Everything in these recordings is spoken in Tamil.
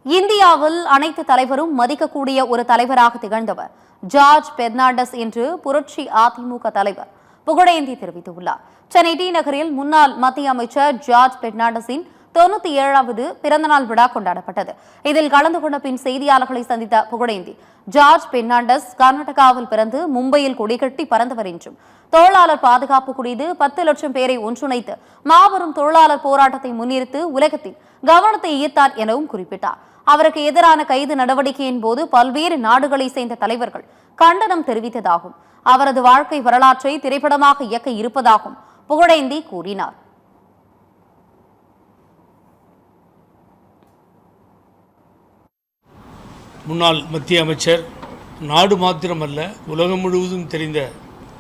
இந்தியாவில் அனைத்து தலைவரும் மதிக்கக்கூடிய ஒரு தலைவராக திகழ்ந்தவர் ஜார்ஜ் பெர்னாண்டஸ் என்று புரட்சி அதிமுக தலைவர் புகழேந்தி தெரிவித்துள்ளார். சென்னை டி நகரில் முன்னாள் மத்திய அமைச்சர் ஜார்ஜ் பெர்னாண்டஸின் 97வது பிறந்தநாள் விழா கொண்டாடப்பட்டது. இதில் கலந்து கொண்ட பின் செய்தியாளர்களை சந்தித்த புகழேந்தி, ஜார்ஜ் பெர்னாண்டஸ் கர்நாடகாவில் பிறந்து மும்பையில் கொடிகட்டி பறந்தவர் என்றும், தொழிலாளர் பாதுகாப்பு குறித்து 10 லட்சம் பேரை ஒன்றிணைத்து மாபெரும் தொழிலாளர் போராட்டத்தை முன்னிறுத்தி உலகத்தில் கவனத்தை ஈர்த்தார் எனவும் குறிப்பிட்டார். அவருக்கு எதிரான கைது நடவடிக்கையின் போது பல்வேறு நாடுகளை சேர்ந்த தலைவர்கள் கண்டனம் தெரிவித்ததாகும். அவரது வாழ்க்கை வரலாற்றை திரைப்படமாக இயக்க இருப்பதாகவும் புகழேந்தி கூறினார். முன்னாள் மத்திய அமைச்சர், நாடு மாத்திரமல்ல உலகம் முழுவதும் தெரிந்த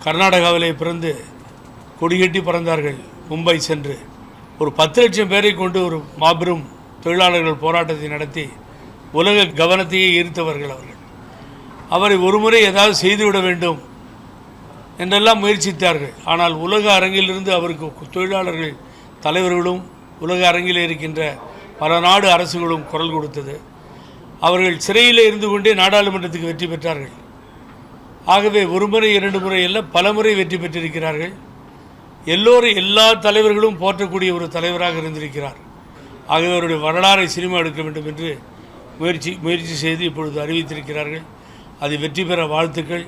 கர்நாடகாவிலே பிறந்து கொடிகட்டி பறந்தார்கள். மும்பை சென்று ஒரு 10 லட்சம் பேரை கொண்டு ஒரு மாபெரும் தொழிலாளர்கள் போராட்டத்தை நடத்தி உலக கவனத்தையே ஈர்த்தவர்கள் அவர்கள். அவரை ஒருமுறை ஏதாவது செய்துவிட வேண்டும் என்றெல்லாம் முயற்சித்தார்கள். ஆனால் உலக அரங்கிலிருந்து அவருக்கு தொழிலாளர்கள் தலைவர்களும் உலக அரங்கில் இருக்கின்ற பல நாடு அரசுகளும் குரல் கொடுத்தது. அவர்கள் சிறையில் இருந்து கொண்டே நாடாளுமன்றத்துக்கு வெற்றி பெற்றார்கள். ஆகவே ஒரு முறை 2 முறை அல்ல, பல முறை வெற்றி பெற்றிருக்கிறார்கள். எல்லா தலைவர்களும் போற்றக்கூடிய ஒரு தலைவராக இருந்திருக்கிறார். ஆகவே அவருடைய வரலாறை சினிமா எடுக்க வேண்டும் என்று முயற்சி செய்து இப்பொழுது அறிவித்திருக்கிறார்கள். அது வெற்றி பெற வாழ்த்துக்கள்.